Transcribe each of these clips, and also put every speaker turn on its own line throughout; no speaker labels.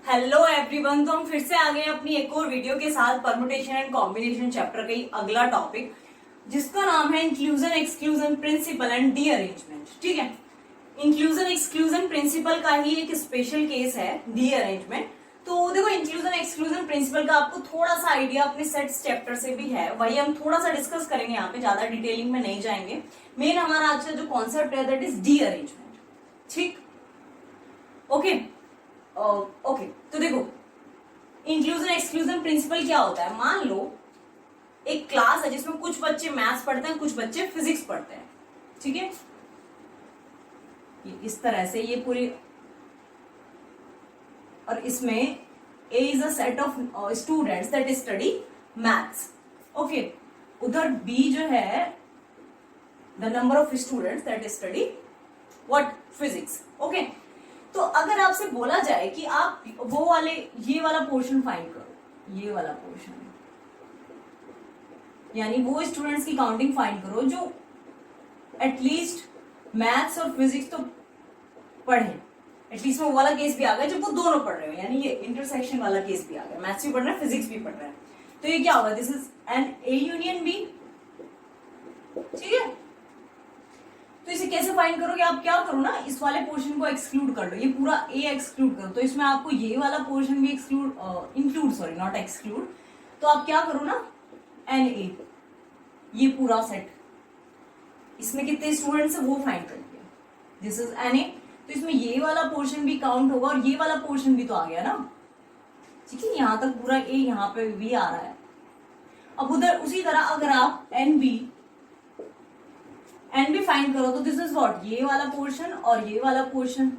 Hello everyone, तो हम फिर से आ गए अपनी एक और वीडियो के साथ परमुटेशन एंड कॉम्बिनेशन चैप्टर का ही अगला टॉपिक, जिसका नाम है inclusion exclusion principle and D arrangement. ठीक है, इंक्लूजन एक्सक्लूजन प्रिंसिपल का ही एक स्पेशल केस है डी अरेंजमेंट। तो देखो, इंक्लूजन एक्सक्लूजन प्रिंसिपल का आपको थोड़ा सा आइडिया अपने सेट्स चैप्टर से भी है, वही हम थोड़ा सा डिस्कस करेंगे, यहाँ पे ज्यादा डिटेलिंग में नहीं जाएंगे। मेन हमारा आज का जो कॉन्सेप्ट है दैट इज डी अरेंजमेंट। ठीक, ओके ओके। तो देखो, इंक्लूजन एक्सक्लूजन प्रिंसिपल क्या होता है। मान लो एक क्लास है जिसमें कुछ बच्चे मैथ्स पढ़ते हैं, कुछ बच्चे फिजिक्स पढ़ते हैं। ठीक है, इस तरह से ये पूरी, और इसमें A is a set of students that study maths. Okay, उधर बी जो है the number of students that study what physics. Okay, तो अगर आपसे बोला जाए कि आप वो वाले ये वाला पोर्शन फाइंड करो, ये वाला पोर्शन, यानी वो स्टूडेंट्स की काउंटिंग फाइंड करो जो एटलीस्ट मैथ्स और फिजिक्स तो पढ़े, एटलीस्ट वो वाला केस भी आ गया जब वो दोनों पढ़ रहे हो, यानी ये इंटरसेक्शन वाला केस भी आ गया, मैथ्स भी पढ़ रहे हैं फिजिक्स भी पढ़ रहे हैं। तो ये क्या होगा, this is n A union B. ठीक है, तो इसे कैसे फाइंड करोगे, आप क्या करो ना, इस वाले पोर्शन को एक्सक्लूड कर लो, ये पूरा ए एक्सक्लूड करो, तो इसमें आपको ये वाला पोर्शन भी इंक्लूड सॉरी नॉट एक्सक्लूड, तो आप क्या करो ना, एन ए, ये पूरा सेट, इसमें कितने स्टूडेंट्स है वो फाइंड कर लिया, दिस इज एन ए। तो इसमें ये वाला पोर्शन भी काउंट होगा और ये वाला पोर्शन भी तो आ गया ना। ठीक है, यहां तक पूरा ए, यहाँ पे भी आ रहा है। अब उधर उसी तरह अगर आप एन बी फाइंड करो तो दिस इज व्हाट, ये वाला पोर्शन और ये वाला पोर्शन।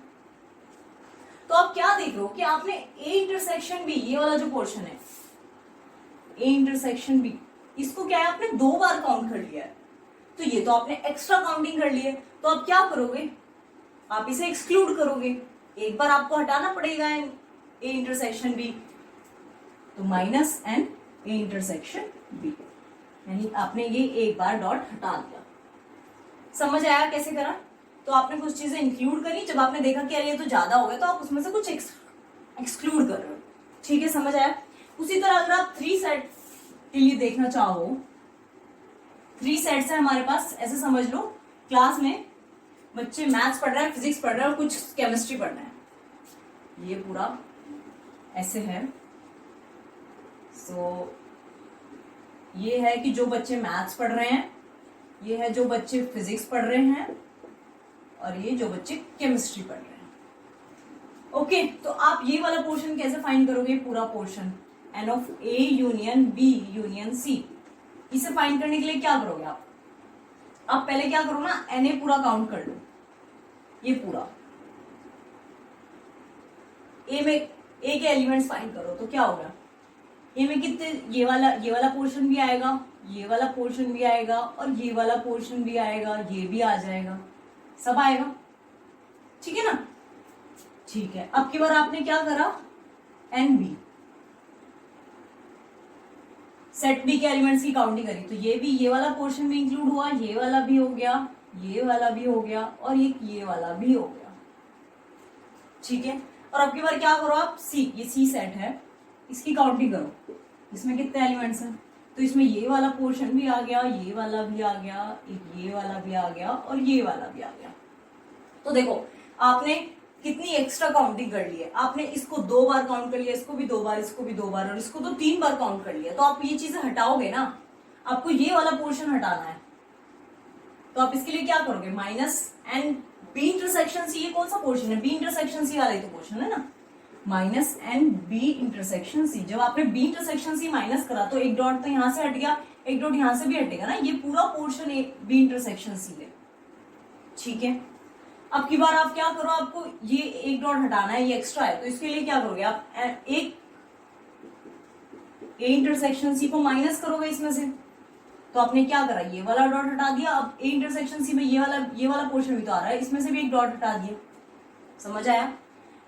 तो आप क्या देख रहे हो कि आपने ए इंटरसेक्शन बी, ये वाला जो पोर्शन है ए इंटरसेक्शन बी, इसको क्या है आपने दो बार काउंट कर लिया है, तो ये तो आपने एक्स्ट्रा काउंटिंग कर ली है। तो आप क्या करोगे, आप इसे एक्सक्लूड करोगे, एक बार आपको हटाना पड़ेगा ए इंटरसेक्शन बी, तो minus n A intersection B, यानी आपने ये एक बार डॉट हटा दिया। समझ आया कैसे करा। तो आपने कुछ चीजें इंक्लूड करी, जब आपने देखा कि अरे ये तो ज्यादा हो गया, तो आप उसमें से कुछ एक्सक्लूड कर रहे हो। ठीक है, समझ आया। उसी तरह अगर आप 3 सेट के लिए देखना चाहो, 3 सेट्स है हमारे पास, ऐसे समझ लो क्लास में बच्चे मैथ्स पढ़ रहे हैं, फिजिक्स पढ़ रहे हैं और कुछ केमिस्ट्री पढ़ रहे हैं, ये पूरा ऐसे है। सो ये है कि जो बच्चे मैथ्स पढ़ रहे हैं, ये है जो बच्चे फिजिक्स पढ़ रहे हैं, और ये जो बच्चे केमिस्ट्री पढ़ रहे हैं। ओके, तो आप ये वाला पोर्शन कैसे फाइंड करोगे, पूरा portion n of A union B union C. इसे फाइंड करने के लिए क्या करोगे आप पहले क्या करो ना, एन ए पूरा काउंट कर लो, ये पूरा ए में ए के एलिमेंट्स फाइंड करो, तो क्या होगा, ए में कितने, ये वाला पोर्शन भी आएगा, ये वाला पोर्शन भी आएगा, और ये वाला पोर्शन भी आएगा, ये भी आ जाएगा, सब आएगा। ठीक है ना। ठीक है, अब की बार आपने क्या करा, एन बी, सेट बी के एलिमेंट्स की काउंटिंग करी, तो ये भी, ये वाला पोर्शन भी इंक्लूड हुआ, ये वाला भी हो गया, ये वाला भी हो गया, और ये वाला भी हो गया। ठीक है, और अब की बार क्या करो आप, सी, ये सी सेट है, इसकी काउंटिंग करो, इसमें कितने एलिमेंट्स हैं, तो इसमें ये वाला पोर्शन भी आ गया, ये वाला भी आ गया, एक ये वाला भी आ गया, और ये वाला भी आ गया। तो देखो आपने कितनी एक्स्ट्रा काउंटिंग कर ली है, आपने इसको 2 बार काउंट कर लिया, इसको भी 2 बार, इसको भी 2 बार, और इसको तो 3 बार काउंट कर लिया। तो आप ये चीजें हटाओगे ना, आपको ये वाला पोर्शन हटाना है, तो आप इसके लिए क्या करोगे, minus n B intersection C, ये कौन सा पोर्शन है, बी इंटरसेक्शन सी वाला ही तो पोर्शन है ना, minus n B intersection C. जब आपने बी इंटरसेक्शन सी माइनस करा तो एक डॉट तो यहां से हट गया, एक डॉट यहां से भी हटेगा ना, ये पूरा पोर्शन बी इंटरसेक्शन सी है। ठीक है, अब की बार आप क्या करो, आपको ये एक डॉट हटाना है, ये एक्स्ट्रा है, तो इसके लिए क्या करोगे आप, एक ए इंटरसेक्शन सी को माइनस करोगे इसमें से, तो आपने क्या करा, ये वाला डॉट हटा दिया, अब ए इंटरसेक्शन सी में ये वाला पोर्शन भी तो आ रहा है, इसमें से भी एक डॉट हटा दिया। समझ आया।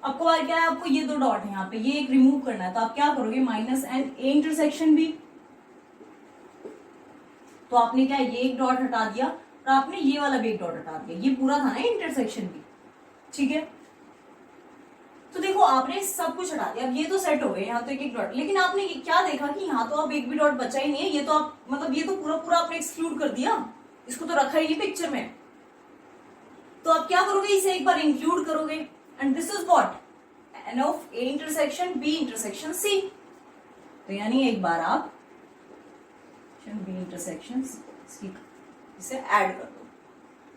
आपको बार क्या है, आपको ये 2 डॉट है यहाँ पे, ये एक रिमूव करना है, तो आप क्या करोगे, minus n A intersection B, तो आपने क्या ये एक डॉट हटा दिया, और आपने ये वाला भी एक डॉट हटा दिया, ये पूरा था ना इंटरसेक्शन भी। ठीक है, तो देखो आपने सब कुछ हटा दिया, अब ये तो सेट हो गए, यहाँ तो एक एक डॉट, लेकिन आपने क्या देखा कि यहाँ तो अब एक भी डॉट बचा ही नहीं है, ये तो आप मतलब ये तो पूरा पूरा आपने एक्सक्लूड कर दिया, इसको तो रखा ही नहीं पिक्चर में। तो आप क्या करोगे, इसे एक बार इंक्लूड करोगे, and this is what, n of A intersection B intersection C. तो यानी एक बार आप बी इंटरसेक्शन इसे ऐड कर दो।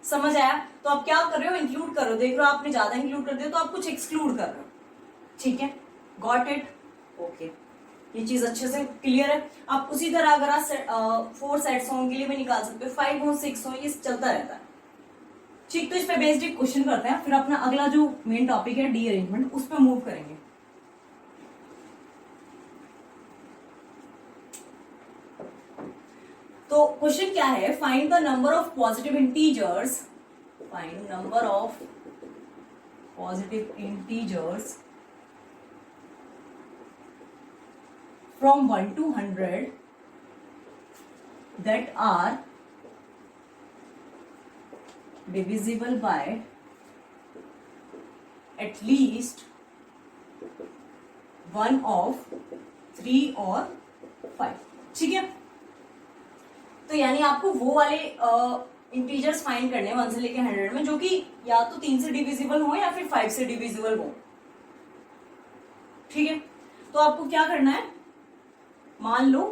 समझ आया? तो आप क्या कर रहे हो, इंक्लूड कर रहे हो, देख रहे हो आपने ज्यादा इंक्लूड कर दिया तो आप कुछ एक्सक्लूड कर रहे हो। ठीक है, गॉट इट? ओके, ये चीज अच्छे से क्लियर है। आप उसी तरह अगर आप 4 सेट्स हों के लिए भी निकाल सकते हो, 5 हो 6 हो, ये चलता रहता है। ठीक, तो इस पे बेस्ड एक क्वेश्चन करते हैं, फिर अपना अगला जो मेन टॉपिक है डी अरेंजमेंट, उस पर मूव करेंगे। तो क्वेश्चन क्या है, find the number of positive integers, find number of positive integers from 1 to 100 that are divisible by at least one of 3 or 5। ठीक है, तो यानी आपको वो वाले इंटीजर्स फाइंड करने 1 से लेके 100 में जो कि या तो 3 से डिविजिबल हो या फिर 5 से डिविजिबल हो। ठीक है, तो आपको क्या करना है, मान लो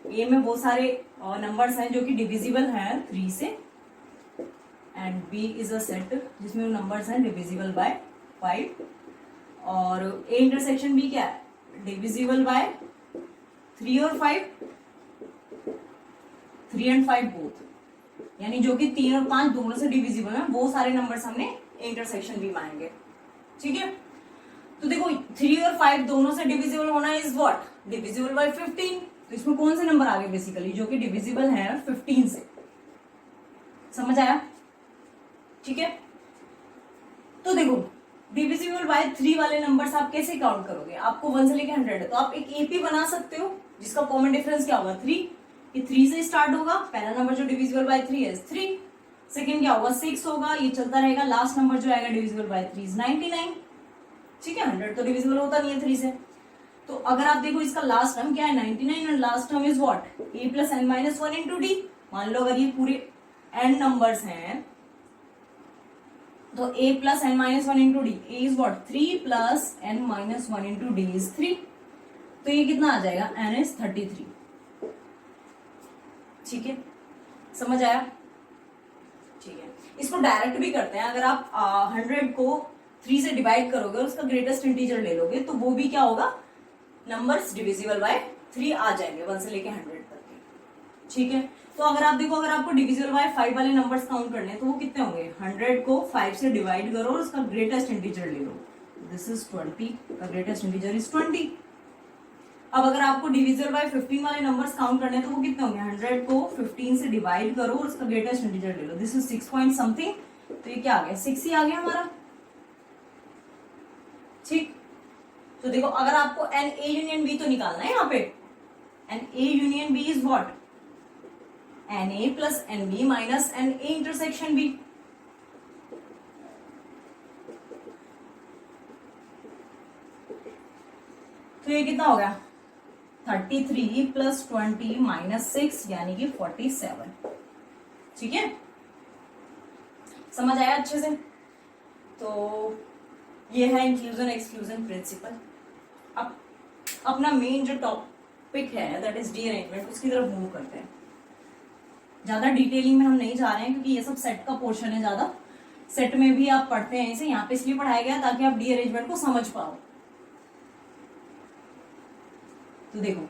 ए में बहुत सारे नंबर्स हैं जो कि डिविजिबल हैं 3 से, and B is a set जिसमें वो नंबर्स हैं डिविजिबल बाय 5, और ए इंटरसेक्शन बी क्या है, डिविजिबल बाय 3 और 5, 3 एंड 5 बोथ, यानी जो कि 3 और 5 दोनों से डिविजिबल हैं, वो सारे नंबर्स हमने ए इंटरसेक्शन बी में आएंगे। ठीक है, तो देखो 3 और 5 दोनों से डिविजिबल होना इज व्हाट, डिविजिबल बाय 15। तो इसमें कौन से नंबर आ गए बेसिकली जो कि डिविजिबल है 15 से। समझ आया? ठीक है, तो देखो डिविजिबल बाय 3 वाले नंबर्स आप कैसे काउंट करोगे, आपको 1 से लेके 100 है, तो आप एक एपी बना सकते हो जिसका कॉमन डिफरेंस क्या होगा 3, ये 3 से स्टार्ट होगा, पहला नंबर जो डिविजिबल बाय 3 है 3, सेकेंड क्या होगा 6 होगा, ये चलता रहेगा, लास्ट नंबर जो आएगा डिविजिबल बाय 3 इज 99। ठीक है, 100 तो डिविजिबल होता नहीं है 3 से, तो अगर आप देखो इसका लास्ट टर्म क्या है 99, and last term is what, a plus n minus 1 into d. मान लो अगर ये पूरे n नंबर्स हैं तो a plus n minus 1 into d, a is what 3 plus n minus 1 into d is 3, तो ये कितना आ जाएगा, n इज 33। ठीक है, समझ आया? ठीक है, इसको डायरेक्ट भी करते हैं, अगर आप 100 को 3 से डिवाइड करोगे और उसका ग्रेटेस्ट इंटीजर ले लोगे तो वो भी क्या होगा, नंबर्स डिविजिबल बाय 3 आ जाएंगे 1 से लेके 100 तक के। ठीक है, तो अगर आप देखो, अगर आपको डिविजिबल बाय 5 वाले नंबर्स काउंट करने हैं तो वो कितने होंगे, 100 को 5 से डिवाइड करो और उसका ग्रेटेस्ट इंटीजर ले लो, दिस इज 20, का ग्रेटेस्ट इंटीजर इज 20। अब अगर आपको डिविजिबल बाय 15 वाले नंबर्स काउंट करने हैं तो वो कितने होंगे, 100 को 15 से डिवाइड करो और उसका ग्रेटेस्ट इंटीजर ले लो, दिस इज 6 पॉइंट समथिंग, तो ये क्या आ गया, 6 ही आ गया हमारा। ठीक, तो देखो अगर आपको एन ए यूनियन बी तो निकालना है, यहाँ पे n A union B is what, n A plus n B minus n A intersection B. तो ये कितना हो गया, 33 प्लस 20 माइनस 6 यानी कि 47। ठीक है, समझ आया अच्छे से? तो ये है इंक्लूजन एक्सक्लूजन प्रिंसिपल। अब अपना मेन जो टॉपिक है दैट इज डी अरेंजमेंट, उसकी तरफ मूव करते हैं। ज्यादा डिटेलिंग में हम नहीं जा रहे हैं क्योंकि ये सब सेट का पोर्शन है, ज्यादा सेट में भी आप पढ़ते हैं इसे, यहाँ पे इसलिए पढ़ाया गया ताकि आप डी अरेंजमेंट को समझ पाओ। तो देखो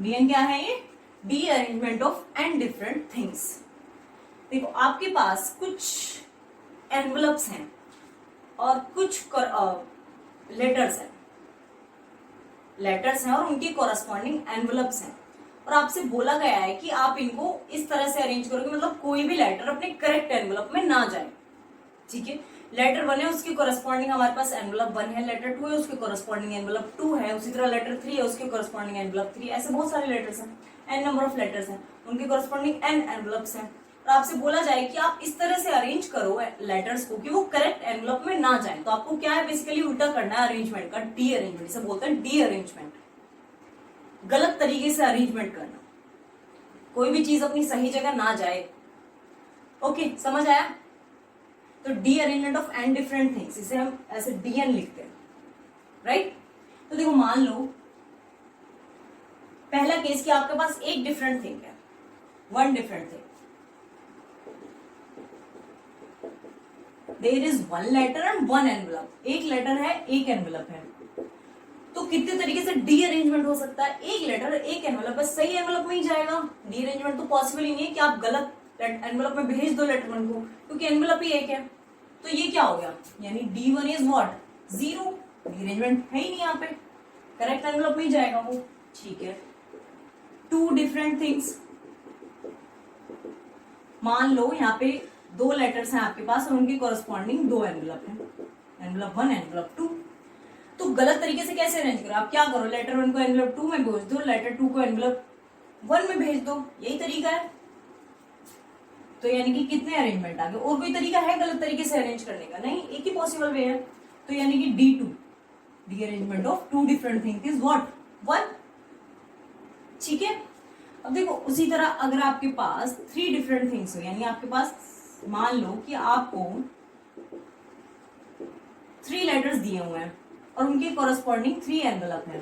डीएन क्या है, ये derangement of n different things. देखो आपके पास कुछ एनवलप्स हैं और कुछ लेटर्स हैं और उनकी कॉरस्पॉन्डिंग एनवलप्स हैं, और आपसे बोला गया है कि आप इनको इस तरह से अरेंज करोगे, मतलब कोई भी लेटर अपने करेक्ट एनवलप में ना जाए। ठीक है, लेटर 1 है उसके कॉरस्पॉन्डिंग हमारे पास एनवलप 1 है, लेटर 2 है उसके कॉरस्पॉन्डिंग एनवलप 2 है, उसी तरह लेटर 3 है उसके कॉरस्पॉन्डिंग एनवलप 3, ऐसे बहुत सारे लेटर्स हैं। n नंबर ऑफ लेटर्स हैं, उनके कॉरस्पॉन्डिंग n एनवलप्स हैं, और आपसे बोला जाए कि आप इस तरह से अरेंज करो लेटर्स को कि वो करेक्ट एनवलप में ना जाए, तो आपको क्या है बेसिकली उल्टा करना है अरेंजमेंट का, डी अरेंजमेंट, इसे बोलते हैं डी अरेंजमेंट, गलत तरीके से अरेंजमेंट करना, कोई भी चीज अपनी सही जगह ना जाए। ओके, समझ आया? तो derangement of n different things, इसे हम ऐसे डीएन लिखते हैं, राइट? तो देखो मान लो पहला केस कि आपके पास एक डिफरेंट थिंग है, one different thing, there is one letter and one envelope, एक लेटर है एक एनवलप है, तो कितने तरीके से डी अरेंजमेंट हो सकता है? एक लेटर एक एनवलप है, सही एनवलप में ही जाएगा, डी अरेंजमेंट तो पॉसिबल ही नहीं है कि आप गलत एनवलप में भेज दो लेटर वन को, क्योंकि एनवलप ही एक है। तो ये क्या हो गया, यानी D1 is what, 0, D arrangement है ही नहीं यहाँ पे, करेक्ट एनवलप में ही जाएगा वो। ठीक है, टू डिफरेंट थिंग्स, मान लो यहाँ पे दो लेटर्स हैं आपके पास और उनके कॉरस्पॉन्डिंग दो एनवलप हैं, एनवलप 1 एनवलप 2, तो गलत तरीके से कैसे अरेंज करो? आप क्या करो, लेटर 1 को एनवलप 2 में भेज दो, लेटर 2 को एनवलप 1 में भेज दो, यही तरीका है। तो यानी कि कितने अरेंजमेंट आ गए? और कोई तरीका है गलत तरीके से अरेंज करने का? नहीं, एक ही पॉसिबल वे है। तो यानी कि D2, derangement of two different things is what, 1। ठीक है, अब देखो उसी तरह अगर आपके पास 3 डिफरेंट थिंग्स हो, यानी आपके पास मान लो कि आपको 3 लेटर्स दिए हुए हैं और उनके कॉरस्पॉन्डिंग 3 एनवलप है,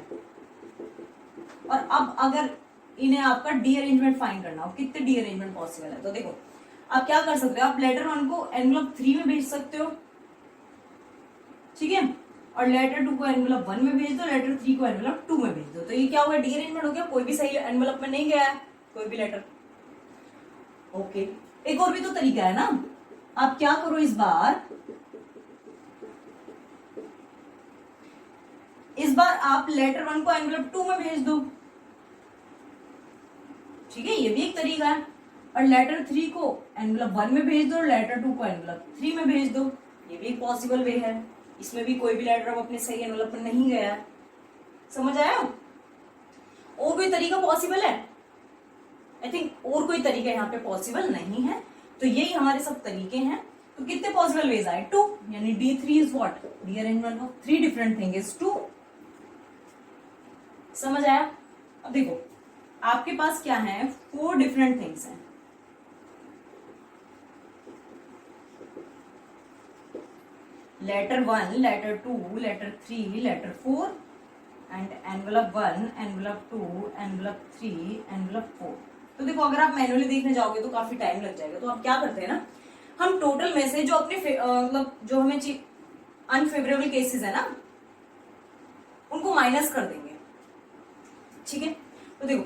और अब अगर इन्हें आपका डी अरेंजमेंट फाइंड करना हो, कितने डी अरेंजमेंट पॉसिबल है? तो देखो आप क्या कर सकते हो, आप लेटर 1 को एनवलप 3 में भेज सकते हो, ठीक है, और लेटर 2 को एनवलप 1 में भेज दो, लेटर 3 को एनवलप 2 में भेज दो, तो ये क्या होगा, डी अरेंजमेंट हो गया, कोई भी सही एनवलप में नहीं गया है कोई भी लेटर। ओके, एक और भी तो तरीका है ना, आप क्या करो इस बार आप लेटर 1 को एनवलप 2 में भेज दो, ठीक है, ये भी एक तरीका है, और लेटर 3 को एनवलप 1 में भेज दो, लेटर 2 को एनवलप 3 में भेज दो, ये भी एक पॉसिबल वे है, इसमें भी कोई भी लेटर अब अपने सही एनवलप में नहीं गया है। समझ आया? और कोई तरीका पॉसिबल है? आई थिंक और कोई तरीका यहाँ पे पॉसिबल नहीं है, तो यही हमारे सब तरीके हैं। तो कितने पॉसिबल वेज आए? 2, यानी D3 is what, D arrangement of 3 different thing is 2। समझ आया? अब देखो आपके पास क्या है, 4 डिफरेंट थिंग्स हैं, letter 1, letter 2, letter 3, letter 4 and envelope 1, envelope 2, envelope 3, envelope 4। तो देखो अगर आप मैनुअली देखने जाओगे तो काफी टाइम लग जाएगा, तो आप क्या करते हैं ना, हम टोटल में से जो अपने मतलब जो हमें अनफेवरेबल केसेस है ना उनको माइनस कर देंगे, ठीक है। तो देखो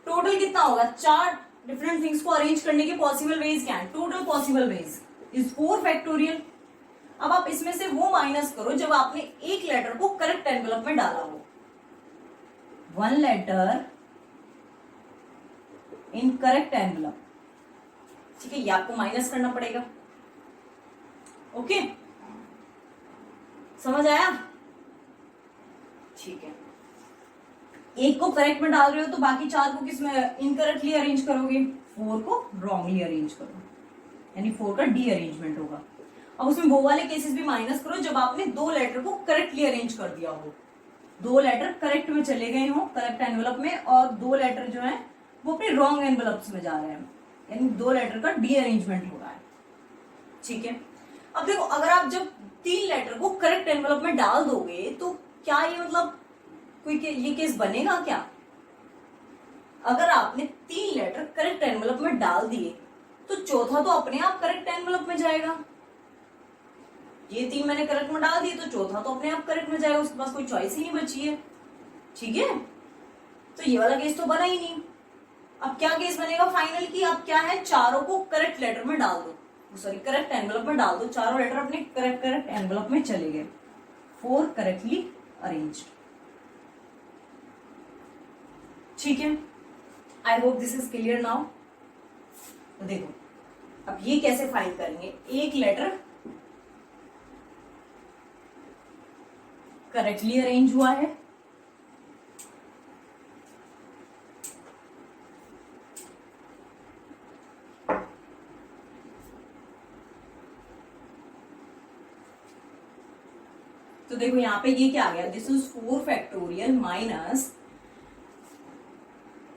टोटल कितना होगा, 4 डिफरेंट थिंग्स को अरेंज करने के पॉसिबल वेज क्या है, total possible ways is 4 factorial. अब आप इसमें से वो माइनस करो जब आपने एक लेटर को करेक्ट एनवलप में डाला हो, 1 लेटर इन करेक्ट एनवलप, ठीक है, ये आपको माइनस करना पड़ेगा। ओके, समझ आया? ठीक है, एक को करेक्ट में डाल रहे हो तो बाकी 4 को किस में इनकरेक्टली अरेंज करोगे, 4 को रॉन्गली अरेंज करो, यानी 4 का डी अरेंजमेंट होगा। अब उसमें वो वाले केसेस भी माइनस करो जब आपने 2 लेटर को करेक्टली अरेंज कर दिया हो, 2 लेटर करेक्ट में चले गए हो करेक्ट एनवलप में, और 2 लेटर जो है वो अपने रॉन्ग एनवलप्स में जा रहे हैं, यानी 2 लेटर का डी अरेंजमेंट हो रहा है, ठीक है। अब देखो अगर आप जब 3 लेटर को करेक्ट एनवलप में डाल दोगे तो क्या ये मतलब कोई ये केस बनेगा क्या? अगर आपने 3 लेटर करेक्ट एनवलप में डाल दिए तो चौथा तो अपने आप करेक्ट एनवलप में जाएगा, ये 3 मैंने करेक्ट में डाल दिए तो चौथा तो अपने आप करेक्ट में जाएगा, उसके पास कोई चॉइस ही नहीं बची है, ठीक है। तो ये वाला केस तो बना ही नहीं। अब क्या केस बनेगा फाइनल की, अब क्या है, चारों को करेक्ट लेटर में डाल दो, सॉरी करेक्ट एनवलप में डाल दो, चारों लेटर अपने करेक्ट एनवलप में चले गए, 4 करेक्टली अरेंज्ड, ठीक है। I hope this is clear now. तो देखो अब ये कैसे फाइंड करेंगे, एक लेटर करेक्टली अरेंज हुआ है, तो देखो यहाँ पे ये क्या आ गया, दिस इज 4 फैक्टोरियल माइनस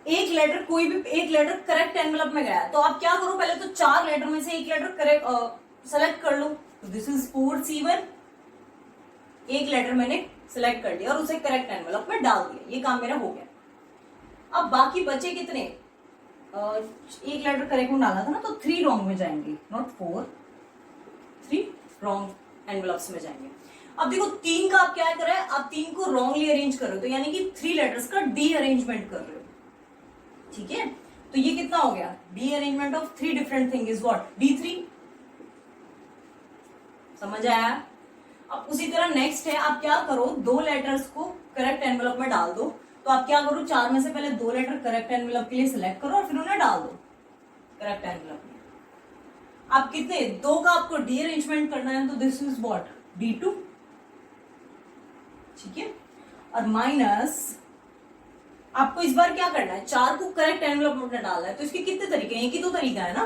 एक लेटर, कोई भी एक लेटर करेक्ट एनवेलप में गया, तो आप क्या करो, पहले तो 4 लेटर में से एक लेटर करेक्ट सेलेक्ट कर लो। तो दिस इज 4C1, एक लेटर मैंने सिलेक्ट कर लिया और उसे करेक्ट एनवेलप में डाल दिया, ये काम मेरा हो गया। अब बाकी बचे कितने, एक लेटर करेक्ट में डाला था ना, तो 3 रॉन्ग में जाएंगे, नॉट 4, 3 रॉन्ग एनवेलप्स में जाएंगे। अब देखो 3 का आप क्या कर रहे हैं, आप 3 को रॉन्गली अरेंज कर रहे हो, तो यानी कि 3 लेटर्स का डी अरेंजमेंट कर रहे हो, ठीक है। तो ये कितना हो गया, D arrangement of 3 different thing is what, D3। समझ आया। अब उसी तरह नेक्स्ट है, आप क्या करो, 2 लेटर्स को करेक्ट एनवेलप में डाल दो। तो आप क्या करो, 4 में से पहले 2 लेटर करेक्ट एनवेलप के लिए सिलेक्ट करो और फिर उन्हें डाल दो करेक्ट एनवेलप में। आप कितने, 2 का आपको डी अरेंजमेंट करना है, तो दिस इज व्हाट, D2, ठीक है। और माइनस आपको इस बार क्या करना है, 4 को करेक्ट एनवेलप में डालना है। तो इसके कितने तरीके हैं, एक ही तो तरीका है ना,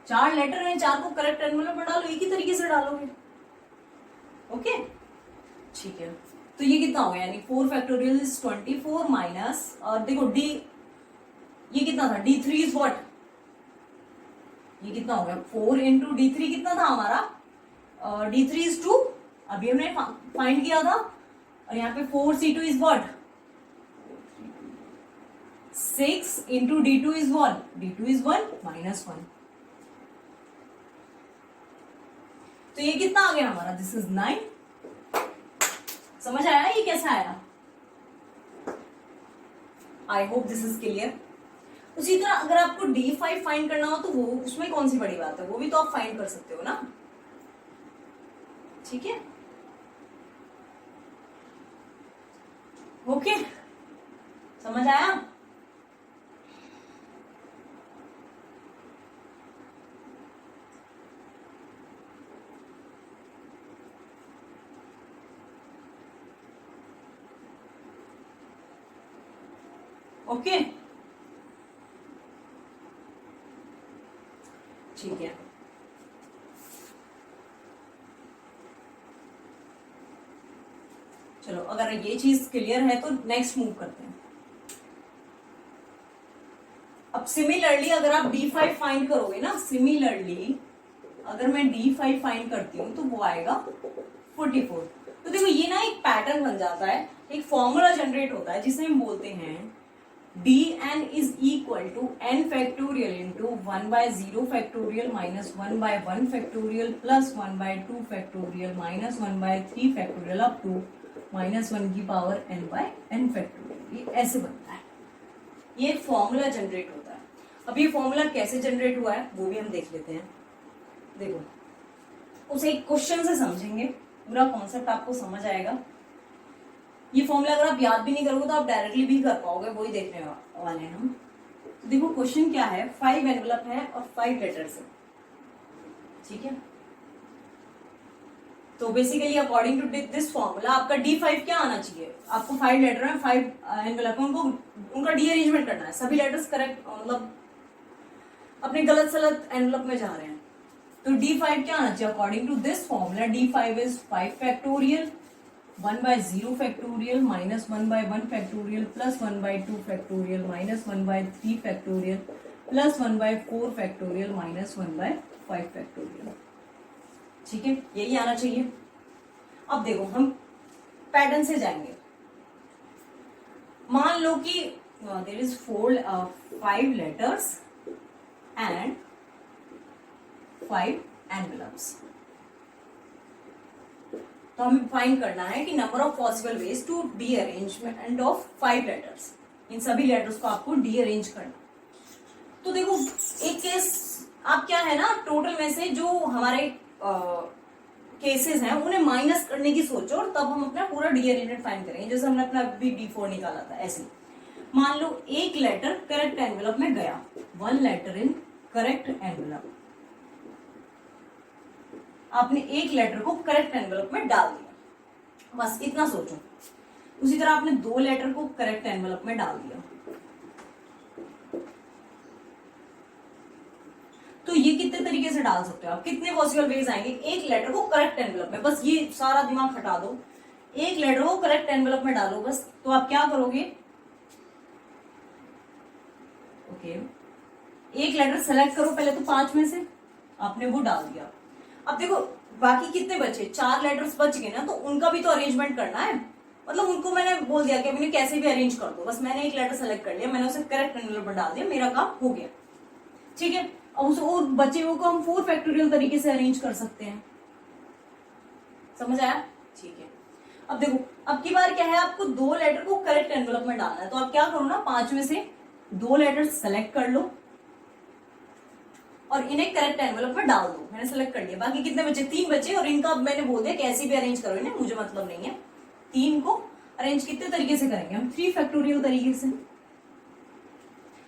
4 लेटर हैं, 4 को करेक्ट एनवेलप में डालो, एक ही तरीके से डालोगे, ओके, ठीक है। तो ये कितना हो गया, यानी 4 फैक्टोरियल इज 24 माइनस, और देखो डी ये कितना था, D3 इज व्हाट, ये कितना हो गया, 4 इंटू D3 कितना था हमारा, D3 इज 2, अभी हमने फाइंड किया था। और यहाँ पे 4C2 is what, 6 into D2 is 1, D2 is 1 minus 1। तो ये कितना आ गया हमारा, दिस इज 9। समझ आया ये कैसा आया, I hope this is clear. उसी तरह अगर आपको D5 फाइंड करना हो, तो वो उसमें कौन सी बड़ी बात है, वो भी तो आप फाइंड कर सकते हो ना, ठीक है, ओके, समझ आया। ओके, ठीक है। चलो अगर ये चीज क्लियर है तो नेक्स्ट मूव करते हैं। अब सिमिलरली अगर आप D5 फाइंड करोगे ना, सिमिलरली अगर मैं D5 फाइंड करती हूँ तो वो आएगा 44। तो देखो ये ना एक पैटर्न बन जाता है, एक फॉर्मूला जनरेट होता है जिसे हम बोलते हैं dn is equal to n factorial into 1/0 factorial minus 1/1 factorial plus 1/2 factorial minus 1/3 factorial up to -1 की पावर n/n फैक्टोरियल। ये ऐसे बनता है, ये फॉर्मूला जनरेट होता है। अब ये फॉर्मूला कैसे जनरेट हुआ है वो भी हम देख लेते हैं। देखो उसे एक क्वेश्चन से समझेंगे, पूरा कॉन्सेप्ट आपको समझ आएगा। ये फॉर्मूला अगर आप याद भी नहीं करोगे तो आप डायरेक्टली भी कर पाओगे, वही देखने वाले हैं हम। तो देखो क्वेश्चन क्या है, 5 एनवेलप है और 5 लेटर्स है, ठीक है। तो basically according to this formula आपका D5 क्या आना चाहिए, आपको 5 लेटर है, 5 एनवेलप है, उनका डी अरेंजमेंट करना है, सभी लेटर्स करेक्ट मतलब अपने गलत सलत एनवेलप में जा रहे हैं। तो D5 क्या आना चाहिए according to this formula, D5 is 5 factorial 1/0 factorial minus 1/1 factorial plus 1/2 factorial minus 1/3 factorial plus 1/4 factorial minus 1/5 factorial, ठीक है, यही आना चाहिए। अब देखो हम पैटर्न से जाएंगे। मान लो कि there is 5 letters and 5 envelopes, तो हमें फाइंड करना है कि number of possible ways to derangement of 5 letters. इन सभी लेटर्स को आपको डी अरेंज करना। तो देखो एक केस आप क्या है ना, टोटल में से जो हमारे केसेस हैं उन्हें माइनस करने की सोचो और तब हम अपना पूरा डी अरेंजमेंट फाइंड करेंगे। जैसे हमने अपना अभी D4 निकाला था, ऐसे मान लो एक लेटर करेक्ट एनवेलप में गया, 1 लेटर इन करेक्ट एनवेलप, आपने एक लेटर को करेक्ट एनवेलप में डाल दिया, बस इतना सोचो। उसी तरह आपने 2 लेटर को करेक्ट एनवेलप में डाल दिया। तो ये कितने तरीके से डाल सकते हो आप, कितने पॉसिबल वेज आएंगे एक लेटर को करेक्ट एनवेलप में, बस ये सारा दिमाग हटा दो, एक लेटर को करेक्ट एनवेलप में डालो बस। तो आप क्या करोगे, ओके एक लेटर सेलेक्ट करो पहले तो 5 में से, आपने वो डाल दिया। अब देखो बाकी कितने बचे, 4 लेटर्स बच गए ना, तो उनका भी तो अरेंजमेंट करना है, मतलब उनको मैंने बोल दिया कि मैंने कैसे भी अरेंज कर दो, बस मैंने एक लेटर सेलेक्ट कर लिया, मैंने उसे करेक्ट एनवेलप में डाल दिया, मेरा काम हो गया। ठीक है, अब उस और बचे हुए को हम 4 फैक्टोरियल तरीके से अरेंज कर सकते हैं। समझ आया? ठीक है, अब देखो अब की बार क्या है, आपको 2 लेटर को करेक्ट एनवेलप में डालना है, तो आप क्या करो ना, 5 में से 2 लेटर सेलेक्ट कर लो और इन्हें करेक्ट एनवेलप में डाल दो। मैंने सेलेक्ट कर लिया, बाकी कितने बचे, 3 बचे, और इनका अब मैंने बोल दिया कैसे भी अरेंज करो इन्हें, मुझे मतलब नहीं है। 3 को अरेंज कितने तरीके से करेंगे हम, 3 फैक्टोरियल तरीके से।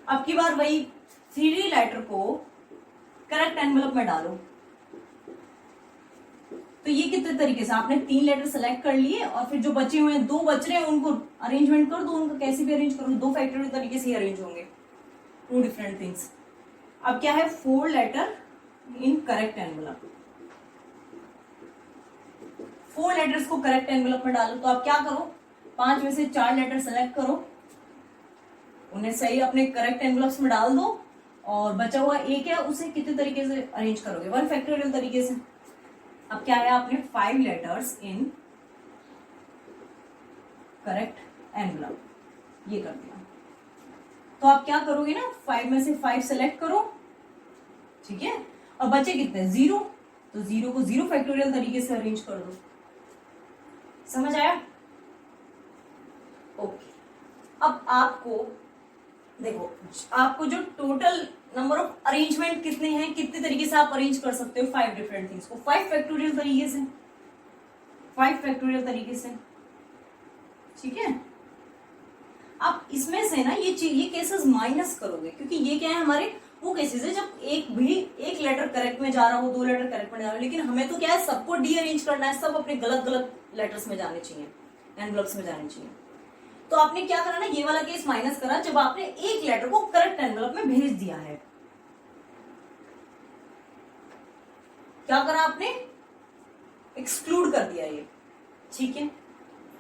अब की बार वही 3 लेटर को करेक्ट एनवेलप में डालो, तो ये कितने तरीके से, आपने 3 लेटर सेलेक्ट कर लिए और फिर जो बचे हुए 2 बच रहे हैं उनको अरेंजमेंट कर दो, उनका कैसे भी अरेंज करो, 2 फैक्टोरियल तरीके से अरेंज होंगे, 2 डिफरेंट थिंग्स। अब क्या है, 4 letter in correct envelope, 4 letters को करेक्ट एनवेलप में डालो, तो आप क्या करो, 5 में से 4 लेटर सेलेक्ट करो, उन्हें सही अपने करेक्ट एनवेलप्स में डाल दो, और बचा हुआ एक है उसे कितने तरीके से अरेंज करोगे, 1 फैक्टोरियल तरीके से। अब क्या है, आपने 5 लेटर्स इन करेक्ट एनवेलप, ये कर दिया। तो आप क्या करोगे ना, 5 में से 5 सेलेक्ट करो, ठीक है, और बचे कितने, 0, तो 0 को 0 फैक्टोरियल तरीके से अरेंज कर दो। समझ आया? ओके, अब आपको देखो, आपको जो टोटल नंबर ऑफ अरेंजमेंट कितने हैं, कितने तरीके से आप अरेंज कर सकते हो 5 डिफरेंट थिंग्स को, 5 फैक्टोरियल तरीके से, 5 फैक्टोरियल तरीके से। ठीक है, आप इसमें से ना ये केसेस माइनस करोगे, क्योंकि ये क्या है, हमारे वो केसेस है जब एक लेटर करेक्ट में जा रहा हो, 2 लेटर करेक्ट में जा रहा हो, लेकिन हमें तो क्या है, सबको डीअरेंज करना है, सब अपने गलत गलत लेटर्स में जाने चाहिए, एनवेलप्स में जाने चाहिए। तो आपने क्या करा ना, ये वाला केस माइनस करा जब आपने एक लेटर को करेक्ट एनवेलप में भेज दिया है। क्या करा आपने, एक्सक्लूड कर दिया ये। ठीक है,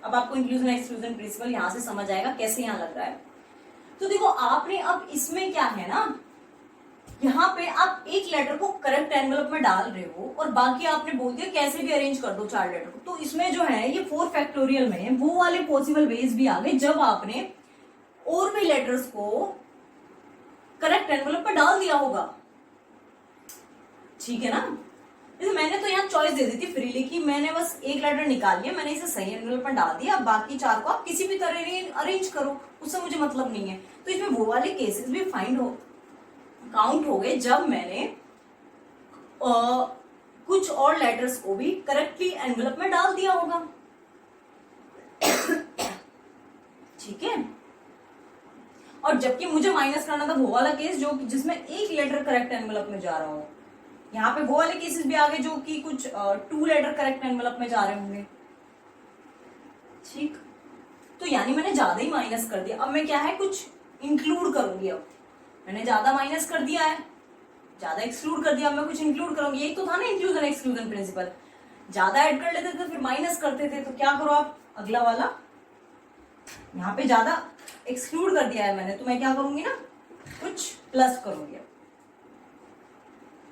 अब आपको इंक्लूजन एक्सक्लूजन प्रिंसिपल यहां से समझ आएगा कैसे यहां लग रहा है। तो देखो आपने अब इसमें क्या है ना, यहाँ पे आप एक लेटर को करेक्ट एनवेलप में डाल रहे हो और बाकी आपने बोल दिया कैसे भी अरेंज कर दो 4 लेटर को, तो इसमें जो है ये 4 फैक्टोरियल में वो वाले पॉसिबल वेज भी आ गए जब आपने और भी लेटर्स को करेक्ट एनवेलप में डाल दिया होगा। ठीक है ना, मैंने तो यहाँ चॉइस दे दी थी फ्रीली कि मैंने बस एक लेटर निकाल लिया, मैंने इसे सही एनवेलप में डाल दिया, बाकी 4 को आप किसी भी तरह अरेंज करो, उससे मुझे मतलब नहीं है। तो इसमें वो वाले केसेस भी काउंट हो गए जब मैंने कुछ और लेटर्स को भी करेक्टली एनवेलप में डाल दिया होगा। ठीक है, और जबकि मुझे माइनस करना था वो वाला केस जो जिसमें एक लेटर करेक्ट एनवेलप में जा रहा हो, यहाँ पे वो वाले केसेस भी आ गए जो कि कुछ 2 लेटर करेक्ट एनवेलप में जा रहे होंगे। ठीक, तो यानी मैंने ज्यादा ही माइनस कर दिया। अब मैं क्या है, कुछ इंक्लूड करूंगी। अब मैंने ज्यादा माइनस कर दिया है, ज्यादा एक्सक्लूड कर दिया, अब मैं कुछ इंक्लूड करूंगी। यही तो था ना इंक्लूजन एक्सक्लूजन प्रिंसिपल, ज्यादा ऐड कर लेते थे फिर माइनस करते थे। तो क्या करो आप, अगला वाला यहाँ पे ज्यादा एक्सक्लूड कर दिया है मैंने, तो मैं क्या करूंगी ना, कुछ प्लस करूंगी।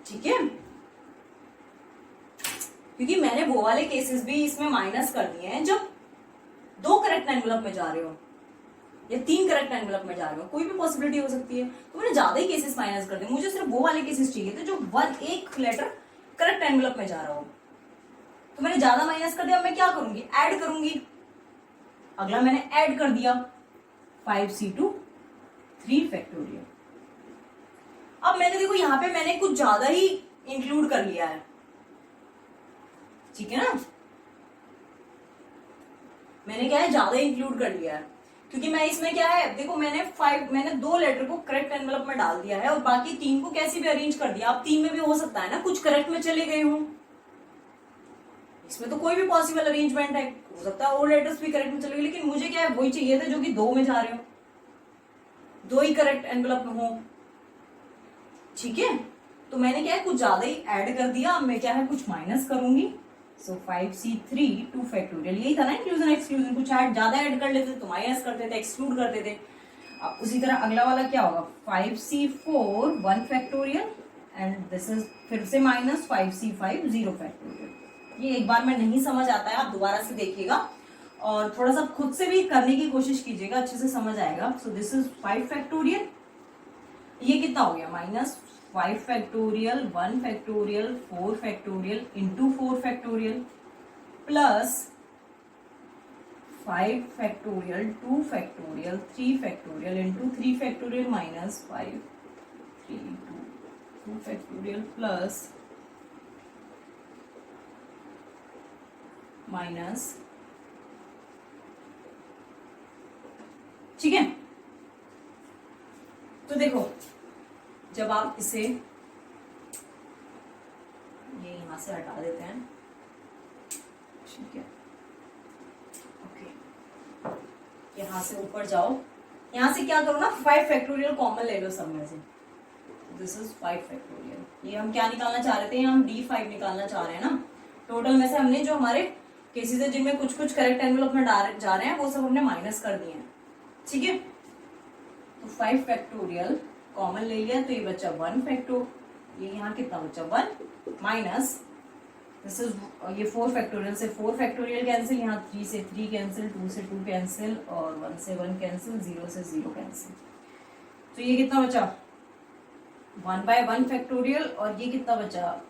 ठीक है, क्योंकि मैंने वो वाले केसेस भी इसमें माइनस कर दिए हैं जब 2 करेक्ट एनवेलप में जा रहे हो या 3 करेक्ट एनवेलप में जा रहे हो, कोई भी पॉसिबिलिटी हो सकती है। तो मैंने ज्यादा ही केसेस माइनस कर दिए, मुझे सिर्फ वो वाले केसेस चाहिए थे जो एक लेटर करेक्ट एनवेलप में जा रहा हो। तो मैंने ज्यादा माइनस कर दिया। अब मैं क्या करूंगी, ऐड करूंगी। अगला मैंने ऐड कर दिया 5c2 3 फैक्टोरियल। अब मैंने देखो यहाँ पे मैंने कुछ ज्यादा ही इंक्लूड कर लिया है। ठीक है ना, मैंने क्या है, ज्यादा इंक्लूड कर लिया है, क्योंकि मैं इसमें क्या है, देखो मैंने 2 लेटर को करेक्ट एनवेलप में डाल दिया है और बाकी 3 को कैसे भी अरेंज कर दिया। अब 3 में भी हो सकता है ना कुछ करेक्ट में चले गए हों, इसमें तो कोई भी पॉसिबल अरेंजमेंट है, हो सकता है और लेटर्स भी करेक्ट में चले गए, लेकिन मुझे क्या है, वही चाहिए था जो कि 2 में जा रहे हो, 2 ही करेक्ट एनवेलप में हो। ठीक है, तो मैंने क्या है कुछ ज्यादा ही ऐड कर दिया, अब मैं क्या है कुछ माइनस करूंगी। सो 5c3 2 फैक्टोरियल, यही था ना इंक्लूजन एक्सक्लूजन, कुछ ज्यादा ऐड कर लेते थे तो माइनस करते थे, एक्सक्लूड करते थे। अब उसी तरह अगला वाला क्या होगा 5c4 1 factorial and this is फिर से माइनस 5c5 0 फैक्टोरियल। ये एक बार में नहीं समझ आता है, आप दोबारा से देखिएगा और थोड़ा सा खुद से भी करने की कोशिश कीजिएगा, अच्छे से समझ आएगा। सो दिस इज 5 फैक्टोरियल, ये कितना हो गया minus 5 factorial 1 factorial 4 factorial into 4 factorial plus 5 factorial 2 factorial 3 factorial into 3 factorial minus 5 3 2 factorial plus minus, ठीक है। तो देखो जब आप इसे ये यहां से हटा देते हैं, ठीक है, ओके, यहां से ऊपर जाओ, यहां से क्या करो ना 5 फैक्टोरियल कॉमन ले लो सब में से, दिस इज 5 फैक्टोरियल। ये हम क्या निकालना चाह रहे थे, हम D5 निकालना चाह रहे हैं ना। टोटल में से हमने जो हमारे केसेस है जिनमें कुछ कुछ करेक्ट एनवेलप में जा रहे हैं वो सब हमने माइनस कर दिए हैं, ठीक है। तो 5 फैक्टोरियल कॉमन ले लिया तो ये बच्चा 1 फैक्टो, ये यहाँ कितना बच्चा 1 माइनस दिस इज ये 4 फैक्टोरियल से 4 फैक्टोरियल कैंसिल, यहाँ 3 से 3 कैंसिल, 2 से 2 कैंसिल और 1 से 1 कैंसिल, 0 से 0 कैंसिल। तो ये कितना बचा 1/1 फैक्टोरियल और ये कितना बचा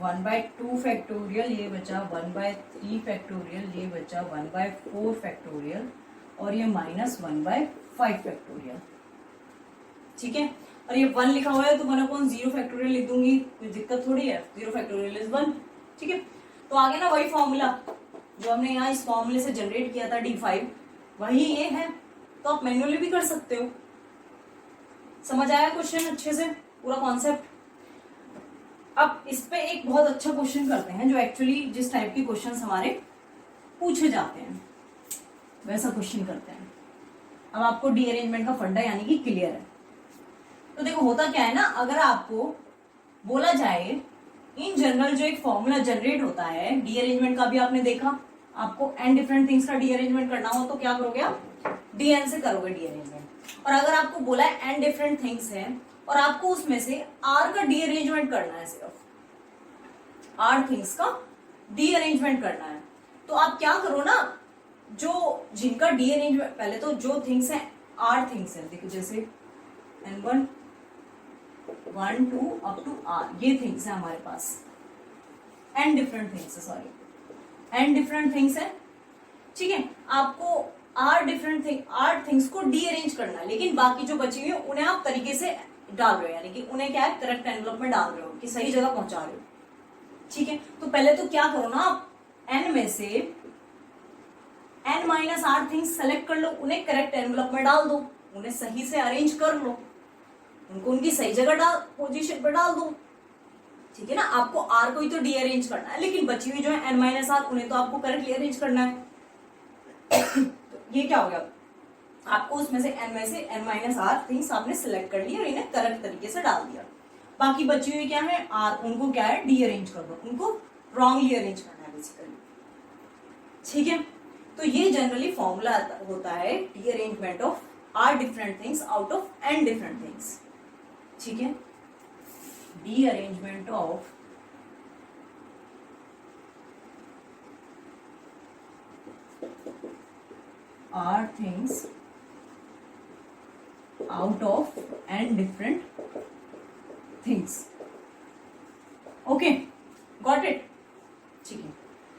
1/2 फैक्टोरियल, ये बचा 1/3 फैक्टोरियल, ये बचा 1/4 फैक्टोरियल और ये माइनस 1/5 फैक्टोरियल, ठीक है। और ये 1 लिखा हुआ है तो 1/0 फैक्टोरियल लिख दूंगी, कोई दिक्कत थोड़ी है, 0 फैक्टोरियल इज 1, ठीक है। तो आगे ना वही फॉर्मूला जो हमने यहाँ इस फॉर्मूले से जनरेट किया था D5 वही ये है, तो आप मैन्युअली भी कर सकते हो। समझ आया क्वेश्चन अच्छे से पूरा कॉन्सेप्ट। अब इस पे एक बहुत अच्छा क्वेश्चन करते हैं जो एक्चुअली जिस टाइप के क्वेश्चंस हमारे पूछे जाते हैं वैसा क्वेश्चन करते हैं। अब आपको डी अरेंजमेंट का फंडा यानी कि क्लियर है। तो देखो होता क्या है ना, अगर आपको बोला जाए इन जनरल जो एक फॉर्मूला जनरेट होता है डी अरेंजमेंट का, भी आपने देखा, आपको एन डिफरेंट थिंग्स का डी अरेंजमेंट करना हो तो क्या करोगे आप डीएन से करोगे डी अरेंजमेंट। और अगर आपको बोला है एन डिफरेंट थिंग्स है और आपको उसमें से आर का डी अरेंजमेंट करना है, सिर्फ आर थिंग्स का डी अरेंजमेंट करना है, तो आप क्या करो ना, जो जिनका डी अरेंजमेंट, पहले तो जो थिंग्स है आर थिंग्स है, देखो जैसे N1 1 2 अप टू आर, ये थिंग्स है हमारे पास, एन डिफरेंट थिंग्स है, सॉरी एन डिफरेंट थिंग्स है, ठीक है। आपको आर थिंग्स को डी अरेंज करना है, लेकिन बाकी जो बची हुई है उन्हें आप तरीके से डाल रहे हो, यानी कि उन्हें क्या है करेक्ट एनवेलप में डाल रहे हो कि सही जगह पहुंचा रहे हो, ठीक है। तो पहले तो क्या करो ना, आप एन में से n-r थिंग्स सेलेक्ट कर लो, उन्हें करेक्ट एनवेलप में डाल दो, उन्हें सही से अरेंज कर लो, उनको उनकी सही जगह पोजीशन पर डाल दो, ठीक है ना। आपको आर को ही तो डी अरेंज करना है, लेकिन बची हुई जो है n-r उन्हें तो आपको करेक्टली अरेंज करना है। तो ये क्या हो गया, आपको उसमें से n-r थिंग्स आपने सिलेक्ट कर लिया और इन्हें करेक्ट तरीके से डाल दिया। बाकी बची हुई क्या है आर, उनको क्या है डी अरेंज कर दो, उनको रॉन्गली अरेंज करना है बेसिकली, ठीक है। तो ये जनरली फॉर्मूला होता है derangement of r different things out of n different things, ठीक है। Derangement of r things out of n different things, okay got it, ठीक है।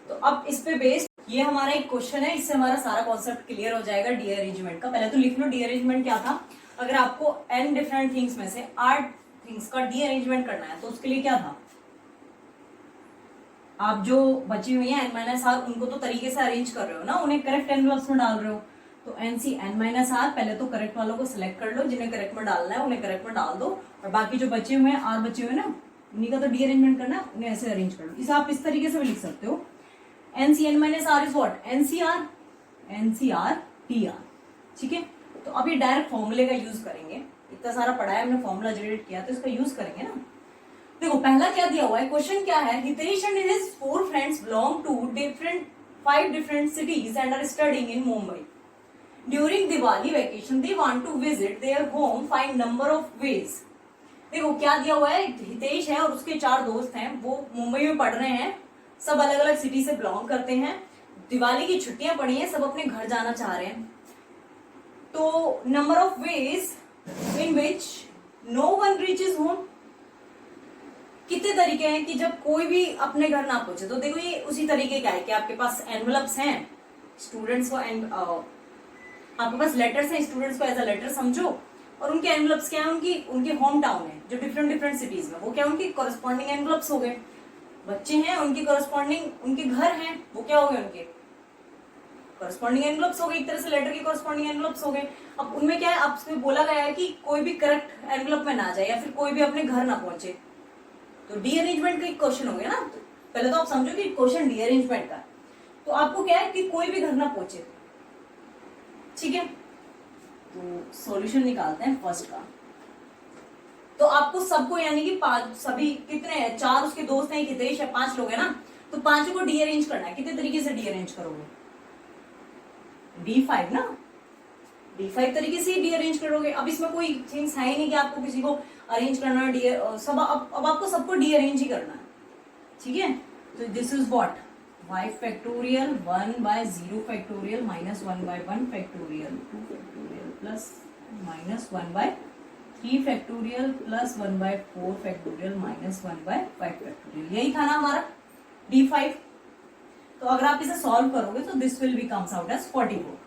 तो अब इस पे बेस्ड ये हमारा एक क्वेश्चन है, इससे हमारा सारा कॉन्सेप्ट क्लियर हो जाएगा डी अरेंजमेंट का। पहले तो लिख लो डी अरेंजमेंट क्या था। अगर आपको एन डिफरेंट थिंग्स में से आर थिंग्स का डी अरेंजमेंट करना है तो उसके लिए क्या था, आप जो बची हुई है n-r उनको तो तरीके से अरेंज कर रहे हो ना, उन्हें करेक्ट एनवेलप्स में डाल रहे हो। तो NC n-r पहले तो करेक्ट वालों को सिलेक्ट कर लो, जिन्हें करेक्ट में डालना है उन्हें करेक्ट में डाल दो, और बाकी जो बचे हुए हैं आर बचे हुए ना उन्हीं का तो डी अरेंजमेंट करना है, उन्हें ऐसे अरेंज कर लो। इसे आप इस तरीके से भी लिख सकते हो, NC n-r is what NCR TR, ठीक है। तो अब ये डायरेक्ट फॉर्मूले का यूज करेंगे, इतना सारा पढ़ा है हमने, फॉर्मूला जनरेट किया तो इसका यूज करेंगे ना। देखो पहला क्या दिया हुआ है, क्वेश्चन क्या है, Hitesh and his 4 friends belong to 5 different cities and are studying in Mumbai. During Diwali vacation, they want to visit their home. Find number of ways. देखो क्या दिया हुआ है, हितेश है और उसके 4 दोस्त हैं, वो मुंबई में पढ़ रहे हैं, सब अलग अलग सिटी से बिलोंग करते हैं, दिवाली की छुट्टियां पड़ी हैं, सब अपने घर जाना चाह रहे हैं। तो number of ways in which no one reaches home, कितने तरीके हैं कि जब कोई भी अपने घर ना पहुंचे। तो देखो ये उसी तरीके का है कि आपके पास एनवलप्स हैं स्टूडेंट्स को, आपके पास लेटर्स हैं स्टूडेंट्स को एज अ लेटर समझो, और उनके एनवलप्स क्या है, उनके होम टाउन है जो डिफरेंट सिटीज में, वो क्या उनके कॉरेस्पॉन्डिंग एनवलप्स हो गए। बच्चे हैं उनके कॉरेस्पॉन्डिंग उनके घर हैं, वो क्या हो गए, उनके कॉरेस्पॉन्डिंग एनवलप्स हो गए, एक तरह से लेटर के कॉरेस्पॉन्डिंग एनवलप्स हो गए। अब उनमें क्या है, आपसे बोला गया है कि कोई भी करेक्ट एनवलप में ना जाए या फिर कोई भी अपने घर ना पहुंचे। तो डी अरेंजमेंट का एक क्वेश्चन हो गया ना, तो पहले तो आप समझो कि क्वेश्चन डी अरेंजमेंट का, तो आपको क्या है कि कोई भी घर ना पहुंचे, ठीक है। तो सॉल्यूशन निकालते हैं फर्स्ट का। तो आपको सबको यानी कि 5 सभी कितने हैं, 4 उसके दोस्त हैं, हितेश है, 5 लोग हैं ना, तो 5 को डी अरेंज करना है। कितने तरीके से डी अरेंज करोगे, D5 ना, D5 तरीके से डी अरेंज करोगे। अब इसमें कोई थिंग्स है ही नहीं कि आपको किसी को अरेंज करना है, सब अब आपको सबको डी अरेंज ही करना है, ठीक है। तो this is what, 5 factorial 1 by 0 factorial minus 1 by 1 factorial 2 factorial plus minus 1 by 3 factorial plus 1 by 4 factorial minus 1 by 5 factorial. यही था ना हमारा D5। तो अगर आप इसे सॉल्व करोगे तो this will be comes out as 44।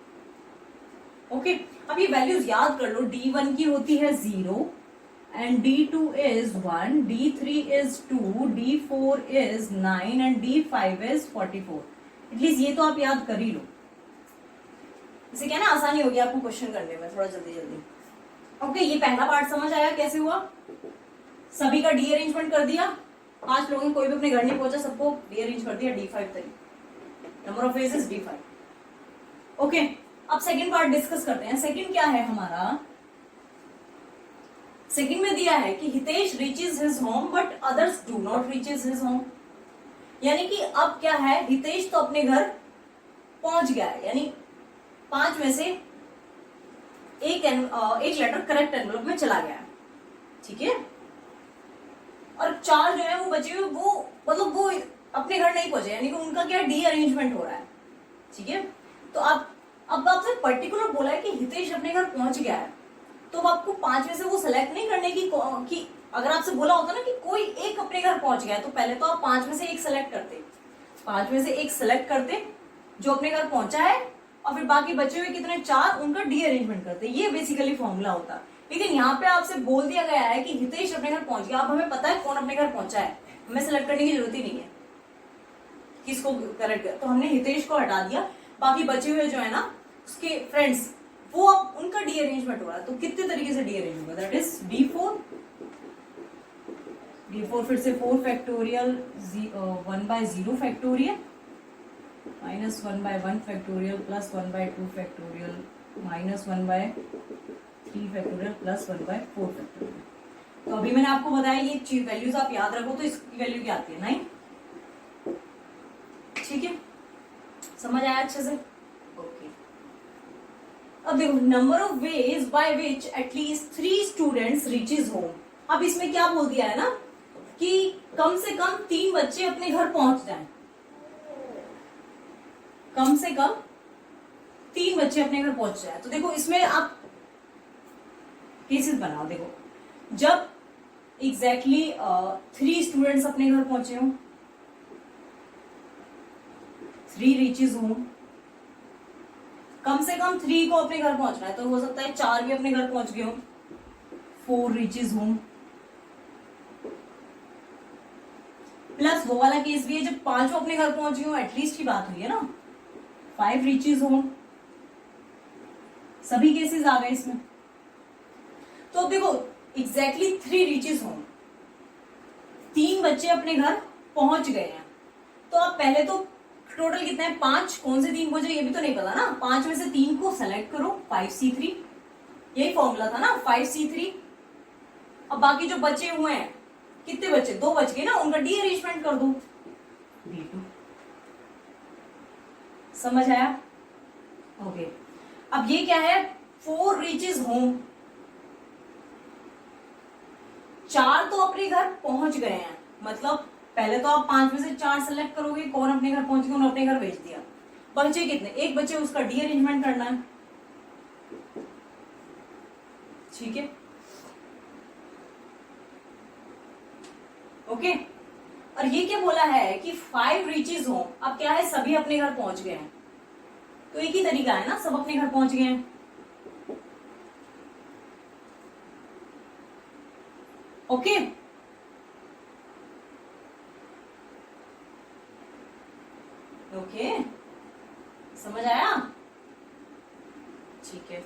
Okay, अब ये वैल्यूज याद कर लो, D1 की होती है 0 and D2 is 1, D3 is 2, D4 is 9 and D5 is 44। At least ये तो आप याद कर ही लो, इसे क्या ना आसानी होगी आपको क्वेश्चन करने में थोड़ा जल्दी। ओके, ये पहला पार्ट समझ आया कैसे हुआ, सभी का डी अरेंजमेंट कर दिया, 5 लोगों कोई भी अपने घर नहीं पहुंचा, सबको डी अरेंज कर दिया D5 तरीके, number of phases D5। Okay, अब सेकंड पार्ट डिस्कस करते हैं। सेकंड क्या है हमारा, सेकंड में दिया है कि Hitesh reaches his home but others do not reaches his home. यानी कि अब क्या है, हितेश तो अपने घर पहुंच गया है, यानी 5 में से एक लेटर करेक्ट एनवलप में चला गया है, ठीक है। और 4 जो है वो बचे हुए, वो मतलब वो अपने घर नहीं पहुंचे, यानी कि उनका क्या डी अरेंजमेंट हो रहा है, ठीक है। तो अब आपसे पर्टिकुलर बोला है कि हितेश अपने घर पहुंच गया है, तो आपको 5 में से वो सिलेक्ट नहीं करने की अगर आपसे बोला होता ना कि कोई एक अपने घर पहुंच गया है, तो पहले तो आप 5 में से एक सिलेक्ट करते, 5 में से एक सिलेक्ट करते जो अपने घर पहुंचा है, और फिर बाकी बचे हुए कितने 4 उनका डी अरेंजमेंट करते। ये बेसिकली फॉर्मूला होता। लेकिन यहाँ पे आपसे बोल दिया गया है कि हितेश अपने घर पहुंच गया, अब हमें पता है कौन अपने घर पहुंचा है, हमें सिलेक्ट करने की जरूरत ही नहीं है किसको करेक्ट कर, तो हमने हितेश को हटा दिया, बाकी बचे हुए जो है ना उसके फ्रेंड्स, वो अब उनका डी अरेंजमेंट हो रहा है। तो कितने तरीके से डी अरेंज होगा, दैट इज D4 फिर से 4 factorial 1 by 0 factorial minus 1 by 1 factorial plus 1 by 2 factorial minus 1 by 3 factorial plus 1 by 4 factorial. तो अभी मैंने आपको बताया ये चीज वैल्यूज आप याद रखो, तो इसकी वैल्यू क्या आती है 9, ठीक है, समझ आया अच्छे से। ओके, अब देखो number of veg by which at least 3 students reaches home. अब इसमें क्या बोल दिया है ना कि कम से कम 3 बच्चे अपने घर पहुंच जाएं, कम से कम 3 बच्चे अपने घर पहुंच जाए। तो देखो इसमें आप केसेस बनाओ, देखो जब एग्जैक्टली 3 स्टूडेंट्स अपने घर पहुंचे हो, 3 रीचेज होम, कम से कम 3 को अपने घर पहुंचना है, तो हो सकता है 4 भी अपने घर पहुंच गए हो, 4 रीचेज होम, प्लस वो वाला केस भी है जब 5 अपने घर पहुंच गए हो, एटलीस्ट की बात हुई है ना, 5 रीचेज होम, सभी केसेस आ गए इसमें। तो देखो एग्जैक्टली 3 रीचेज होम, 3 बच्चे अपने घर पहुंच गए हैं, तो आप पहले तो टोटल कितना है 5, कौन से 3 पहुंचे ये भी तो नहीं पता ना, 5 में से 3 को सेलेक्ट करो, 5C3, यही फॉर्मूला था ना 5C3। अब बाकी जो बचे हुए हैं कितने बचे, 2 बच गए ना, उनका डी अरेंजमेंट कर दो, D2। समझ आया? ओके। अब ये क्या है, 4 रीचेज होम, 4 तो अपने घर पहुंच गए हैं, मतलब पहले तो आप 5 में से 4 सेलेक्ट करोगे, कौन अपने घर पहुंच गया, उन्होंने अपने घर भेज दिया। बचे कितने, एक बचे, उसका डी अरेंजमेंट करना है। ठीक है, ओके। और ये क्या बोला है कि 5 रीचेज होम, अब क्या है, सभी अपने घर पहुंच गए हैं, तो एक ही तरीका है ना, सब अपने घर पहुंच गए हैं। ओके, ओके, समझ आया? ठीक है।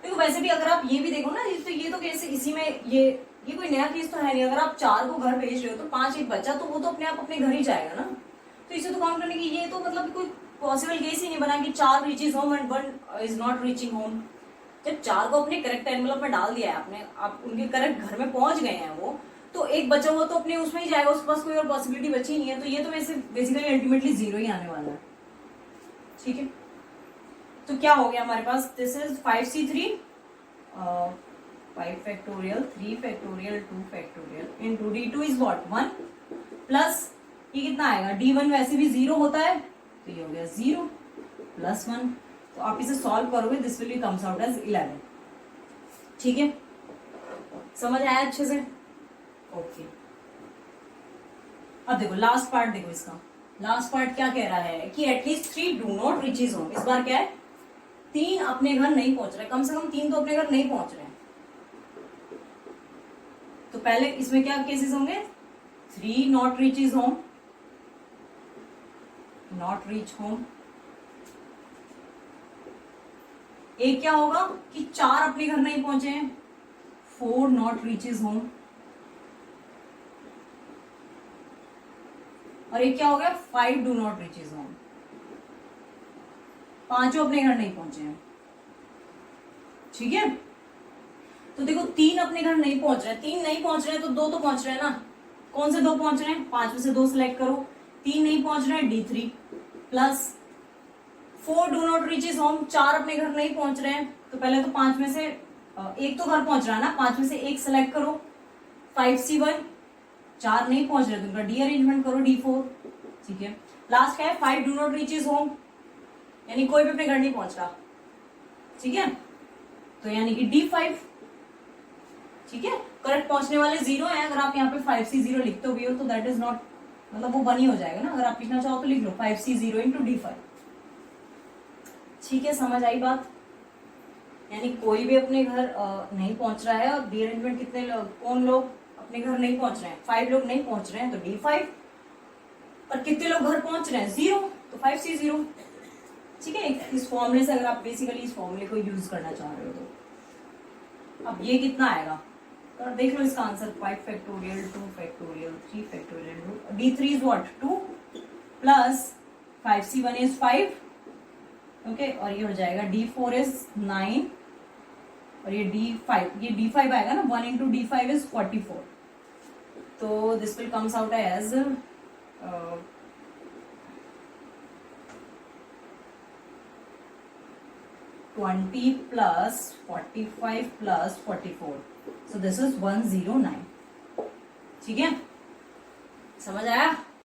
देखो वैसे भी अगर आप ये भी देखो ना, तो ये तो कैसे इसी में ये कोई नया केस तो है नहीं। अगर आप 4 को घर भेज रहे हो तो 5 एक बच्चा, तो वो तो अपने आप अपने घर ही जाएगा ना, तो इसे तो काउंट करने की ये तो मतलब कोई पॉसिबल केस ही नहीं बना कि 4 reaches home and 1 is not reaching home. जब 4 को अपने करेक्ट एनवेलप में डाल दिया है आपने, आप उनके करेक्ट घर में पहुंच गए हैं वो, तो एक बचा हुआ तो अपने उसमें ही जाएगा, उसके पास कोई और पॉसिबिलिटी बची नहीं है, तो ये तो वैसे बेसिकली अल्टीमेटली 0 ही आने वाला है। ठीक है, तो क्या हो गया हमारे पास, this is 5C3 5 factorial 3 factorial 2 factorial into D2 is what 1 plus ये कितना आएगा, D1 वैसे भी 0 होता है, तो ये हो गया 0 प्लस 1। तो आप इसे सॉल्व करोगे, this will be comes out as 11। ठीक है, समझ आया अच्छे से? ओके। अब देखो लास्ट पार्ट, देखो इसका लास्ट पार्ट क्या कह रहा है कि at least 3 do not reaches home. इस बार क्या है, 3 अपने घर नहीं पहुंच रहे, कम से कम 3 तो अपने घर नहीं पहुंच रहे। तो पहले इसमें क्या केसेस होंगे, 3 not reaches home, not reach home. एक क्या होगा कि 4 अपने घर नहीं पहुंचे हैं, 4 नॉट रीचेज होम। और एक क्या हो गया, 5 डू नॉट रीचेज होम, 5 अपने घर नहीं पहुंचे हैं। ठीक है, तो देखो 3 अपने घर नहीं पहुंच रहे, 3 नहीं पहुंच रहे तो 2 तो पहुंच रहे हैं ना। कौन से 2 पहुंच रहे हैं, 5 में से 2 सिलेक्ट करो। 3 नहीं पहुंच रहे हैं, D3 plus 4 do not reaches home, 4 अपने घर नहीं पहुंच रहे हैं, तो पहले तो 5 में से एक तो घर पहुंच रहा है ना, 5 में से एक सिलेक्ट करो। 5C1, 4 नहीं पहुंच रहे तो उनका डी अरेंजमेंट करो, D4। ठीक है, लास्ट क्या है, 5 डू नॉट रीचेज होम, यानी कोई भी अपने घर नहीं पहुंच रहा। ठीक है, तो यानी कि D5। ठीक है, करेक्ट पहुंचने वाले 0 है। अगर आप यहाँ पे 5C0 लिखते भी हो तो दैट इज नॉट, मतलब वो 1 ही हो जाएगा ना। अगर आप लिखना चाहो तो लिख लो 5C0 इंटू D5। ठीक है, समझ आई बात? यानी कोई भी अपने घर नहीं पहुंच रहा है, और डी अरेंजमेंट कितने लोग, कौन लोग अपने घर नहीं पहुंच रहे हैं, 5 लोग नहीं पहुंच रहे हैं, तो D5। और कितने लोग घर पहुंच रहे हैं, 0, तो 5C0। ठीक है, इस फॉर्मूले से अगर आप बेसिकली इस फॉर्मूले को यूज करना चाह रहे हो तो अब ये कितना आएगा, तो देख लो इसका answer, 5 factorial 2 factorial 3 factorial D3 is what 2 plus 5C1 is 5। Okay, और ये हो जाएगा D4 इज 9 और ये D5 आएगा ना, 1 इंटू D5 इज 44। तो this will comes out as 20 plus 45 plus 44, so this is 109। ठीक है, समझ आया?